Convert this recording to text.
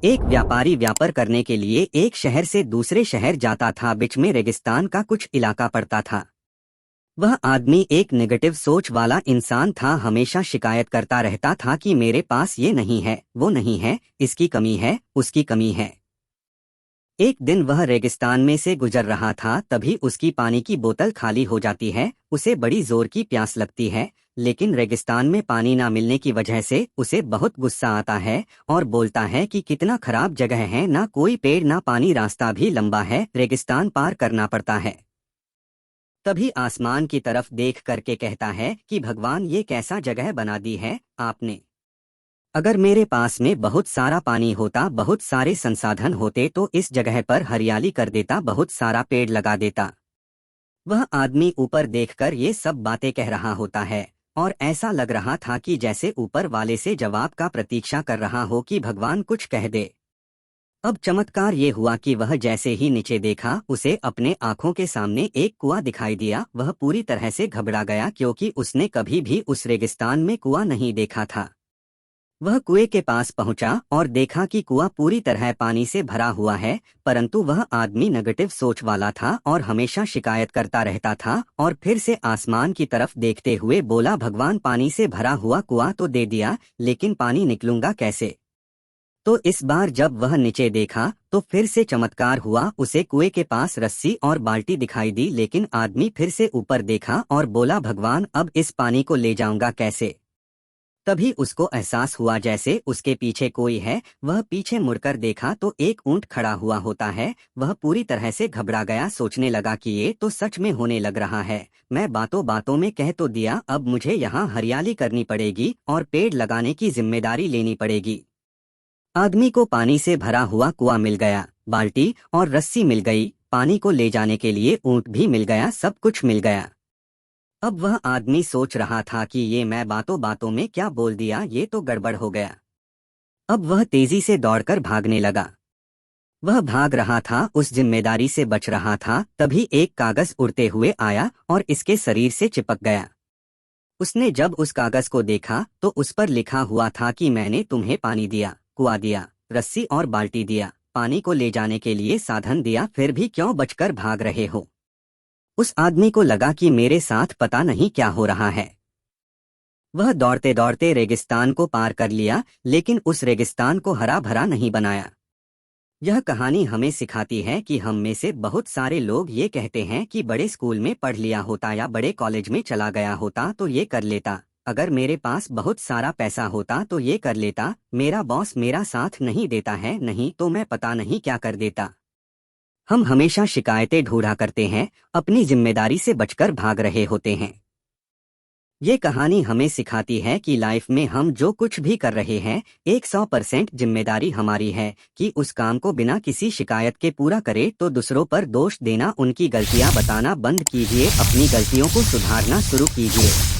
एक व्यापारी व्यापार करने के लिए एक शहर से दूसरे शहर जाता था। बीच में रेगिस्तान का कुछ इलाका पड़ता था। वह आदमी एक नेगेटिव सोच वाला इंसान था। हमेशा शिकायत करता रहता था कि मेरे पास ये नहीं है, वो नहीं है, इसकी कमी है, उसकी कमी है। एक दिन वह रेगिस्तान में से गुजर रहा था, तभी उसकी पानी की बोतल खाली हो जाती है। उसे बड़ी जोर की प्यास लगती है, लेकिन रेगिस्तान में पानी ना मिलने की वजह से उसे बहुत गुस्सा आता है और बोलता है कि कितना खराब जगह है, ना कोई पेड़ ना पानी, रास्ता भी लंबा है, रेगिस्तान पार करना पड़ता है। तभी आसमान की तरफ देख करके कहता है कि भगवान, ये कैसा जगह बना दी है आपने। अगर मेरे पास में बहुत सारा पानी होता, बहुत सारे संसाधन होते, तो इस जगह पर हरियाली कर देता, बहुत सारा पेड़ लगा देता। वह आदमी ऊपर देखकर ये सब बातें कह रहा होता है और ऐसा लग रहा था कि जैसे ऊपर वाले से जवाब का प्रतीक्षा कर रहा हो कि भगवान कुछ कह दे। अब चमत्कार ये हुआ कि वह जैसे ही नीचे देखा, उसे अपने आंखों के सामने एक कुआं दिखाई दिया। वह पूरी तरह से घबरा गया, क्योंकि उसने कभी भी उस रेगिस्तान में कुआं नहीं देखा था। वह कुएं के पास पहुंचा और देखा कि कुआं पूरी तरह पानी से भरा हुआ है, परंतु वह आदमी नेगेटिव सोच वाला था और हमेशा शिकायत करता रहता था। और फिर से आसमान की तरफ देखते हुए बोला, भगवान, पानी से भरा हुआ कुआं तो दे दिया, लेकिन पानी निकलूंगा कैसे। तो इस बार जब वह नीचे देखा तो फिर से चमत्कार हुआ। उसे कुएं के पास रस्सी और बाल्टी दिखाई दी, लेकिन आदमी फिर से ऊपर देखा और बोला, भगवान, अब इस पानी को ले जाऊंगा कैसे। तभी उसको एहसास हुआ जैसे उसके पीछे कोई है। वह पीछे मुड़कर देखा तो एक ऊंट खड़ा हुआ होता है। वह पूरी तरह से घबरा गया, सोचने लगा कि ये तो सच में होने लग रहा है। मैं बातों बातों में कह तो दिया, अब मुझे यहाँ हरियाली करनी पड़ेगी और पेड़ लगाने की जिम्मेदारी लेनी पड़ेगी। आदमी को पानी से भरा हुआ कुआं मिल गया, बाल्टी और रस्सी मिल गई, पानी को ले जाने के लिए ऊंट भी मिल गया, सब कुछ मिल गया। अब वह आदमी सोच रहा था कि ये मैं बातों बातों में क्या बोल दिया, ये तो गड़बड़ हो गया। अब वह तेजी से दौड़कर भागने लगा। वह भाग रहा था, उस जिम्मेदारी से बच रहा था। तभी एक कागज उड़ते हुए आया और इसके शरीर से चिपक गया। उसने जब उस कागज को देखा तो उस पर लिखा हुआ था कि मैंने तुम्हें पानी दिया, कुआं दिया, रस्सी और बाल्टी दिया, पानी को ले जाने के लिए साधन दिया, फिर भी क्यों बचकर भाग रहे हो। उस आदमी को लगा कि मेरे साथ पता नहीं क्या हो रहा है। वह दौड़ते दौड़ते रेगिस्तान को पार कर लिया, लेकिन उस रेगिस्तान को हरा भरा नहीं बनाया। यह कहानी हमें सिखाती है कि हम में से बहुत सारे लोग ये कहते हैं कि बड़े स्कूल में पढ़ लिया होता या बड़े कॉलेज में चला गया होता तो ये कर लेता, अगर मेरे पास बहुत सारा पैसा होता तो ये कर लेता, मेरा बॉस मेरा साथ नहीं देता है, नहीं तो मैं पता नहीं क्या कर देता। हम हमेशा शिकायतें ढूंढा करते हैं, अपनी जिम्मेदारी से बचकर भाग रहे होते हैं। ये कहानी हमें सिखाती है कि लाइफ में हम जो कुछ भी कर रहे हैं, 100% जिम्मेदारी हमारी है कि उस काम को बिना किसी शिकायत के पूरा करें। तो दूसरों पर दोष देना, उनकी गलतियां बताना बंद कीजिए, अपनी गलतियों को सुधारना शुरू कीजिए।